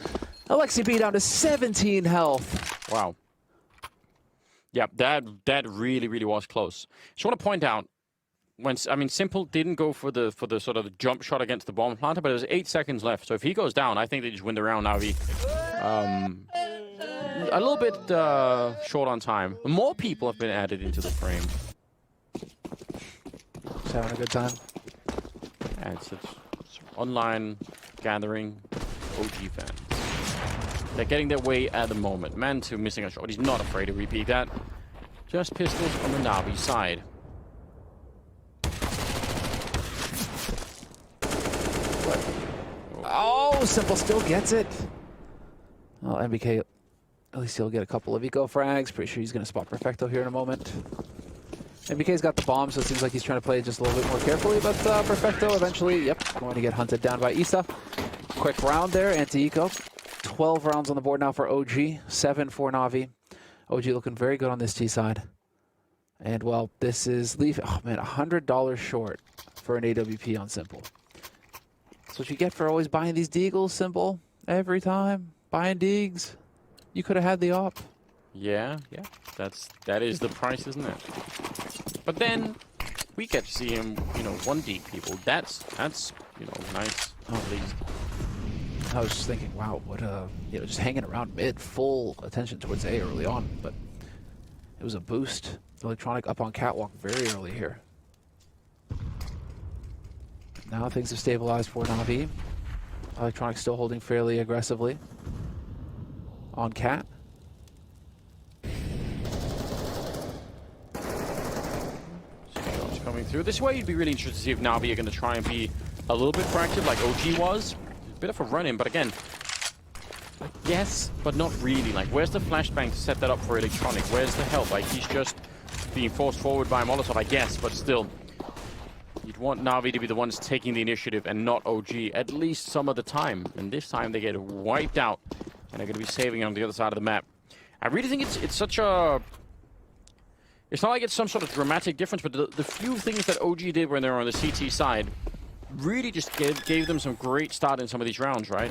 Speaker 2: Alexi B down to 17 health.
Speaker 1: Wow. Yeah, that really, really was close. Just want to point out, Simple didn't go for the sort of the jump shot against the bomb planter, but there's 8 seconds left. So if he goes down, I think they just win the round. NaVi, a little bit short on time. More people have been added into the frame.
Speaker 2: Just having a good time.
Speaker 1: Yeah, it's online gathering OG fans. They're getting their way at the moment. Man2 missing a shot. He's not afraid to repeat that. Just pistols on the NaVi side.
Speaker 2: Oh, Simple still gets it. Well, MBK, at least he'll get a couple of eco frags. Pretty sure he's going to spot Perfecto here in a moment. MBK's got the bomb, so it seems like he's trying to play just a little bit more carefully, but Perfecto eventually, yep, going to get hunted down by Isa. Quick round there, anti-eco. 12 rounds on the board now for OG, 7 for NaVi. OG looking very good on this T side. And, well, this is leaving, oh man, $100 short for an AWP on Simple. That's what you get for always buying these deagles, Simple. Every time. Buying deegs. You could have had the op.
Speaker 1: Yeah. That is the price, isn't it? But then we get to see him, one deep people. That's nice. At least.
Speaker 2: I was just thinking, wow, what just hanging around mid, full attention towards A early on, but it was a boost. Electronic up on catwalk very early here. Now things have stabilized for NaVi. Electronic still holding fairly aggressively on cat.
Speaker 1: Shots coming through. This way, you'd be really interested to see if NaVi are going to try and be a little bit proactive like OG was. A bit of a run-in, but again, yes, but not really. Like, where's the flashbang to set that up for Electronic? Where's the help? Like, he's just being forced forward by Molotov, I guess, but still. You'd want NaVi to be the ones taking the initiative and not OG, at least some of the time. And this time they get wiped out, and they're going to be saving on the other side of the map. I really think it's such a... It's not like it's some sort of dramatic difference, but the few things that OG did when they were on the CT side really just gave them some great start in some of these rounds, right?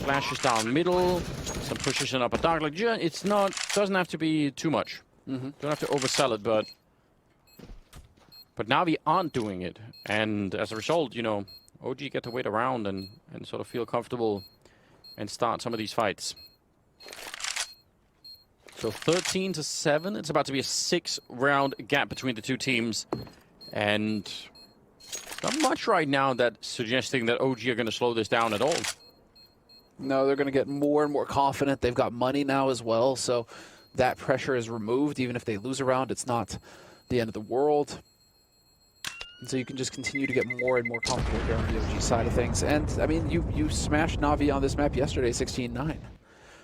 Speaker 1: Flashes down middle, some pushes in upper dark. Like, it's not... doesn't have to be too much. Don't have to oversell it, but NaVi aren't doing it, and as a result, OG get to wait around and sort of feel comfortable and start some of these fights. So 13-7, it's about to be a 6-round gap between the two teams, and not much right now that's suggesting that OG are going to slow this down at all.
Speaker 2: No, they're going to get more and more confident. They've got money now as well, so that pressure is removed. Even if they lose a round, it's not the end of the world. And so you can just continue to get more and more comfortable here on the OG side of things. And, I mean, you smashed NaVi on this map yesterday, 16-9.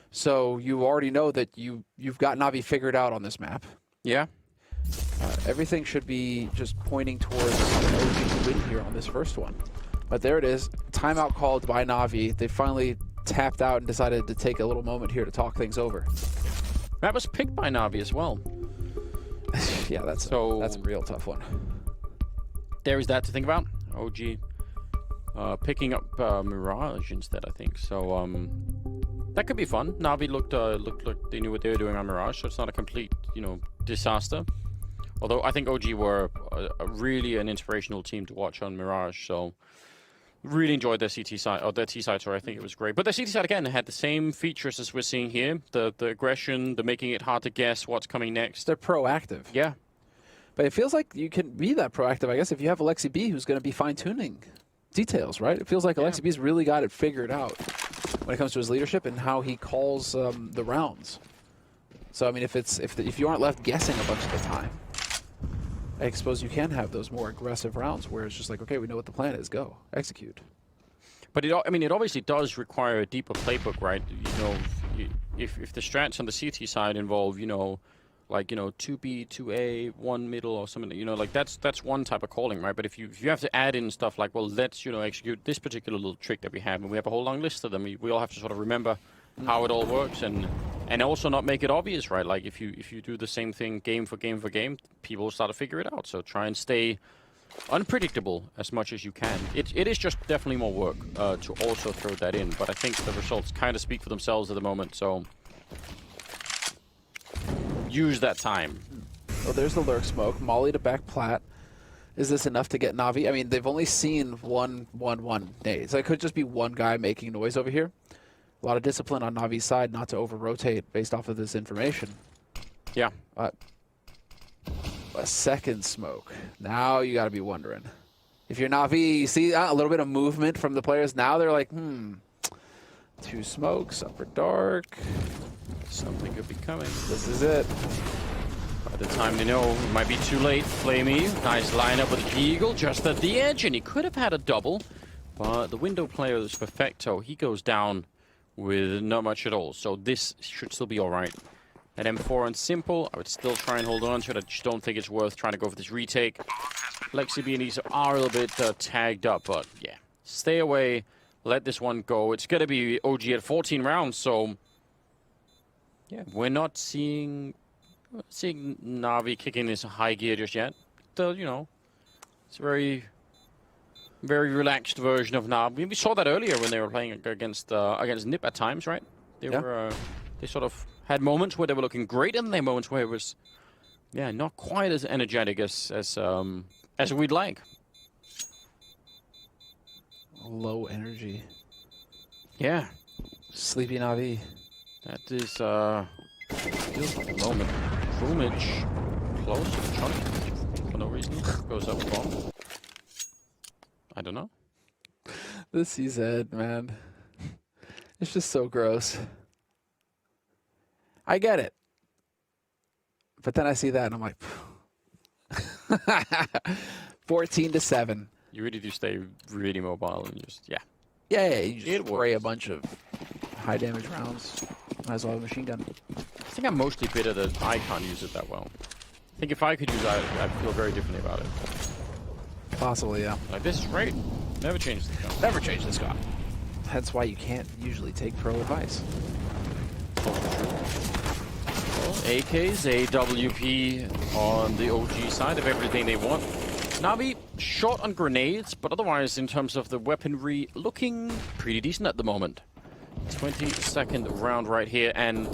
Speaker 2: So you already know that you've got NaVi figured out on this map.
Speaker 1: Yeah.
Speaker 2: Everything should be just pointing towards OG to win here on this first one. But there it is. Timeout called by NaVi. They finally tapped out and decided to take a little moment here to talk things over.
Speaker 1: That was picked by NaVi as well.
Speaker 2: Yeah, that's a real tough one.
Speaker 1: There is that to think about. OG picking up Mirage instead, I think. So that could be fun. NaVi looked like they knew what they were doing on Mirage, so it's not a complete, disaster. Although I think OG were really an inspirational team to watch on Mirage, so really enjoyed their CT side, or their T side, sorry. I think it was great. But their CT side, again, had the same features as we're seeing here. The aggression, the making it hard to guess what's coming next.
Speaker 2: They're proactive.
Speaker 1: Yeah.
Speaker 2: But it feels like you can be that proactive, I guess, if you have Alexi B who's going to be fine-tuning details, right? It feels like Alexi B's really got it figured out when it comes to his leadership and how he calls the rounds. So, I mean, if you aren't left guessing a bunch of the time, I suppose you can have those more aggressive rounds where it's just like, okay, we know what the plan is, go, execute.
Speaker 1: But it obviously does require a deeper playbook, right? If the strats on the CT side involve, like, you know, 2B, 2A, 1 middle or something, you know, like that's one type of calling, right? But if you have to add in stuff like, well, let's, you know, execute this particular little trick that we have, and we have a whole long list of them, we all have to sort of remember how it all works, and also not make it obvious, right? Like if you do the same thing game for game for game, people will start to figure it out. So try and stay unpredictable as much as you can. It is just definitely more work to also throw that in, but I think the results kind of speak for themselves at the moment, so use that time.
Speaker 2: Oh, there's the lurk smoke. Molly to back plat. Is this enough to get NaVi? I mean, they've only seen one nade. So it could just be one guy making noise over here. A lot of discipline on NaVi's side not to over-rotate based off of this information.
Speaker 1: Yeah.
Speaker 2: A second smoke. Now you got to be wondering. If you're NaVi, you see a little bit of movement from the players. Now they're like, 2 smokes, upper dark.
Speaker 1: Something could be coming.
Speaker 2: This is it.
Speaker 1: By the time they know, it might be too late. Flamey, nice lineup with Eagle just at the edge, and he could have had a double, but the window player is perfecto. He goes down with not much at all, so this should still be all right. At M4 and simple, I would still try and hold on to it. I just don't think it's worth trying to go for this retake. Lexi B and Issa are a little bit tagged up, but yeah, stay away. Let this one go. It's going to be OG at 14 rounds, so yeah, we're not seeing NaVi kicking this high gear just yet. Still, you know, it's a very relaxed version of NaVi. We saw that earlier when they were playing against Nip at times, right? They sort of had moments where they were looking great, and then moments where it was, yeah, not quite as energetic as we'd like.
Speaker 2: Low energy.
Speaker 1: Yeah.
Speaker 2: Sleepy NaVi.
Speaker 1: That is still at the moment. Boomage close to the trunk for no reason. Goes up bomb. I don't know.
Speaker 2: The CZ, man. It's just so gross. I get it. But then I see that and I'm like 14-7.
Speaker 1: You really do stay really mobile and just
Speaker 2: Yeah, you just spray a bunch of high damage rounds. Might as well have a machine gun.
Speaker 1: I think I'm mostly bitter that I can't use it that well. I think if I could use it, I'd feel very differently about it.
Speaker 2: Possibly, yeah.
Speaker 1: Like, this is great. Never change this gun.
Speaker 2: Never change this gun. That's why you can't usually take pro advice.
Speaker 1: Also true. Well, AKs, AWP on the OG side of everything they want. NaVi short on grenades, but otherwise, in terms of the weaponry, looking pretty decent at the moment. 22nd round right here, and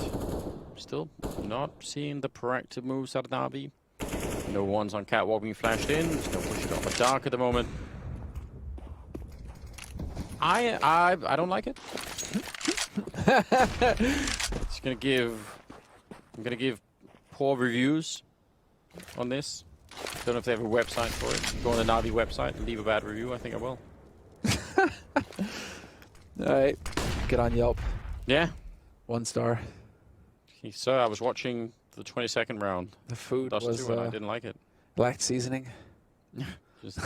Speaker 1: still not seeing the proactive moves out of NaVi. No ones on catwalk being flashed in. Still pushing off a dark at the moment. I don't like it. I'm gonna give poor reviews on this. Don't know if they have a website for it. Go on the NaVi website and leave a bad review. I think I will.
Speaker 2: All right, get on Yelp.
Speaker 1: Yeah.
Speaker 2: 1 star.
Speaker 1: So I was watching the 22nd round.
Speaker 2: The food
Speaker 1: DUST2
Speaker 2: was
Speaker 1: and I didn't like it.
Speaker 2: lacked seasoning.
Speaker 1: Just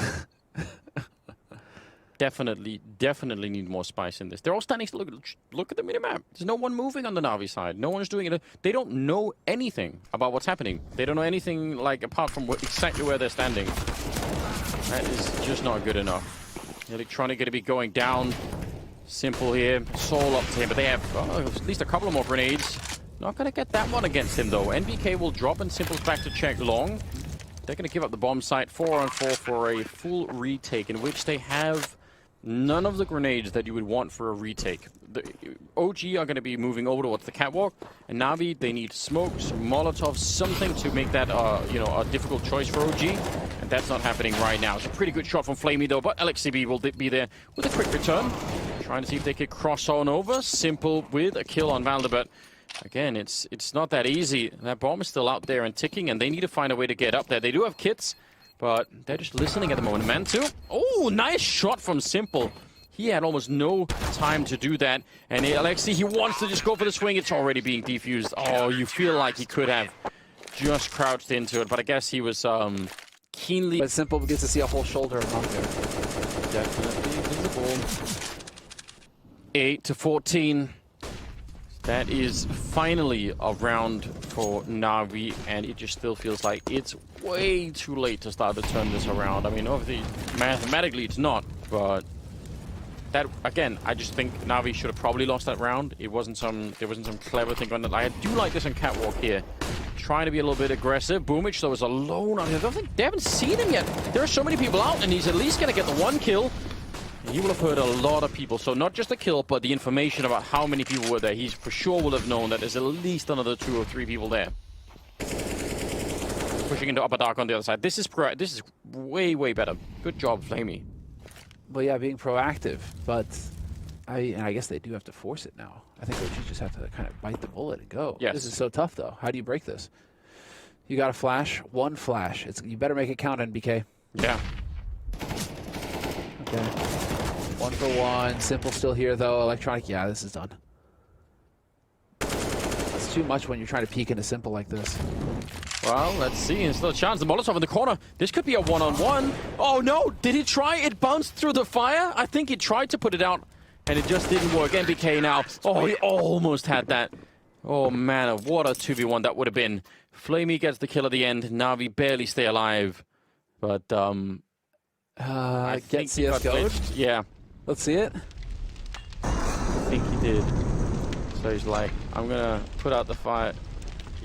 Speaker 1: definitely need more spice in this. They're all standing. Look at the minimap. There's no one moving on the NaVi side. No one's doing it. They don't know anything about what's happening. They don't know anything like apart from exactly where they're standing. That is just not good enough. Electronic going to be going down. Simple here. Soul up to him, but they have at least a couple of more grenades. Not going to get that one against him though. NBK will drop and Simple's back to check long. They're going to give up the bomb site 4-on-4 for a full retake, in which they have none of the grenades that you would want for a retake. The OG are going to be moving over towards the catwalk, and NaVi, they need smokes, Molotovs, something to make that a difficult choice for OG, and that's not happening right now. It's a pretty good shot from Flamey though, but LXCB will be there with a quick return, trying to see if they could cross on over. Simple with a kill on Valder, but again, it's not that easy. That bomb is still out there and ticking, and they need to find a way to get up there. They do have kits, but they're just listening at the moment. Man too. Oh, nice shot from Simple. He had almost no time to do that. And Alexi, he wants to just go for the swing. It's already being defused. Oh, you feel like he could have just crouched into it, but I guess he was keenly...
Speaker 2: But Simple gets to see a whole shoulder of knock there.
Speaker 1: Definitely visible. 8-14. That is finally a round for NaVi, and it just still feels like it's way too late to start to turn this around. I mean, obviously, mathematically it's not, but that, again, I just think NaVi should have probably lost that round. There wasn't some clever thing on it. I do like this on Catwalk here. Trying to be a little bit aggressive. Boomich, though, is alone. I don't think they haven't seen him yet. There are so many people out, and he's at least going to get the one kill. He will have heard a lot of people. So not just the kill, but the information about how many people were there. He for sure will have known that there's at least another 2 or 3 people there. Pushing into upper dark on the other side. This is way, way better. Good job, Flamey.
Speaker 2: Well, yeah, being proactive, but I guess they do have to force it now. I think OG just have to kind of bite the bullet and go.
Speaker 1: Yes.
Speaker 2: This is so tough, though. How do you break this? You got a flash, one flash. You better make it count, NBK.
Speaker 1: Yeah.
Speaker 2: Okay. 1 for 1. Simple still here, though. Electronic, yeah, this is done. It's too much when you're trying to peek into Simple like this.
Speaker 1: Well, let's see. There's still a chance. The Molotov in the corner. This could be a one-on-one. Oh, no. Did he try? It bounced through the fire. I think he tried to put it out, and it just didn't work. NBK now. Oh, he almost had that. Oh, man. What a 2v1 that would have been. Flamey gets the kill at the end. NaVi barely stay alive. But, I
Speaker 2: get CSGO'd?
Speaker 1: Yeah.
Speaker 2: Let's see it.
Speaker 1: I think he did. So he's like, I'm going to put out the fire.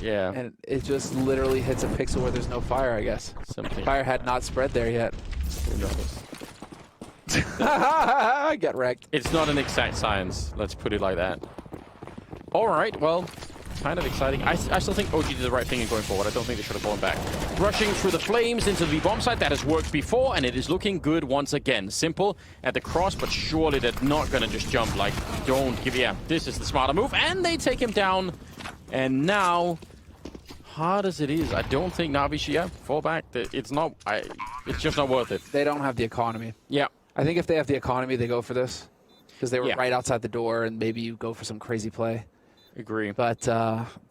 Speaker 1: Yeah.
Speaker 2: And it just literally hits a pixel where there's no fire, I guess.
Speaker 1: Something.
Speaker 2: Fire had not spread there yet.
Speaker 1: Who knows?
Speaker 2: Get wrecked.
Speaker 1: It's not an exact science. Let's put it like that. All right. Well, kind of exciting. I still think OG did the right thing in going forward. I don't think they should have gone back. Rushing through the flames into the bomb site. That has worked before, and it is looking good once again. Simple at the cross, but surely they're not going to just jump. Like, don't give... Yeah, this is the smarter move. And they take him down. And now, hard as it is, I don't think NaVi should fall back. It's not... it's just not worth it.
Speaker 2: They don't have the economy.
Speaker 1: Yeah.
Speaker 2: I think if they have the economy, they go for this. Because they were right outside the door, and maybe you go for some crazy play.
Speaker 1: Agree.
Speaker 2: But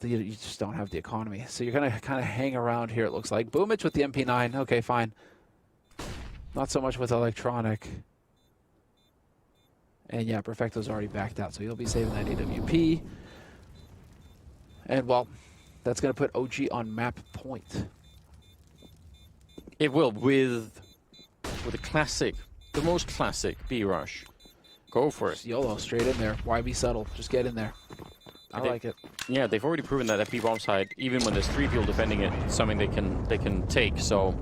Speaker 2: you just don't have the economy. So you're going to kind of hang around here, it looks like. Boomich with the MP9. Okay, fine. Not so much with electronic. And yeah, Perfecto's already backed out, so he'll be saving that AWP. And, well, that's going to put OG on map point.
Speaker 1: It will, with a classic, the most classic B-Rush. Go for it.
Speaker 2: YOLO, straight in there. Why be subtle? Just get in there. I like it. Yeah,
Speaker 1: they've already proven that B-bomb side, even when there's 3 people defending it, it's something they can take. So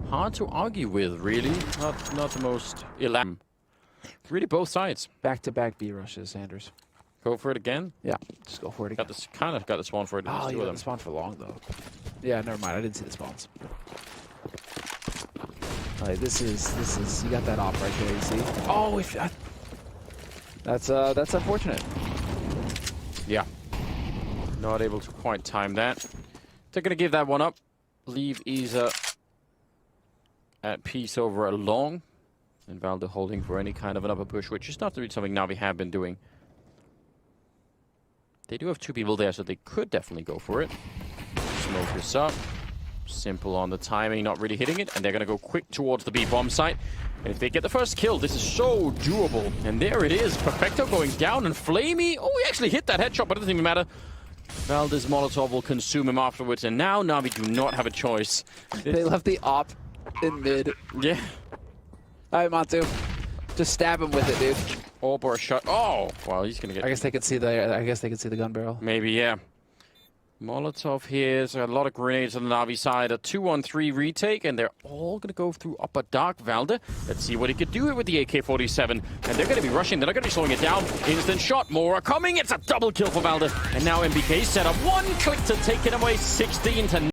Speaker 1: hard to argue with, really. Not the most elaborate. Really, both sides.
Speaker 2: Back-to-back B-rushes, Sanders.
Speaker 1: Go for it again.
Speaker 2: Yeah, just go for it again.
Speaker 1: Kind of got the spawn for it.
Speaker 2: Oh, you got the spawn for long though. Yeah, never mind. I didn't see the spawns. Right, this is. You got that op right there. You see? Oh, that's unfortunate.
Speaker 1: Yeah. Not able to quite time that. They're going to give that one up. Leave Isa at peace over a long. And Valde holding for any kind of an upper push, which is not really something NaVi have been doing. They do have 2 people there, so they could definitely go for it. Smoke this up. Simple on the timing, not really hitting it. And they're going to go quick towards the B-bomb site. And if they get the first kill, this is so doable. And there it is. Perfecto going down, and Flamey. Oh, he actually hit that headshot, but it doesn't even matter. Valde's Molotov will consume him afterwards. And now NaVi do not have a choice.
Speaker 2: They left the op in mid.
Speaker 1: Yeah.
Speaker 2: All right, Matu. Just stab him with it, dude.
Speaker 1: Orb or a shot. Oh, well, he's going to get...
Speaker 2: I guess they could see the gun barrel.
Speaker 1: Maybe, yeah. Molotov here. So a lot of grenades on the NaVi side. A 2-on-3 retake, and they're all going to go through upper dark. Valde, let's see what he could do with the AK-47. And they're going to be rushing. They're not going to be slowing it down. Instant shot. More are coming. It's a double kill for Valde. And now NBK set up 1 click to take it away. 16 to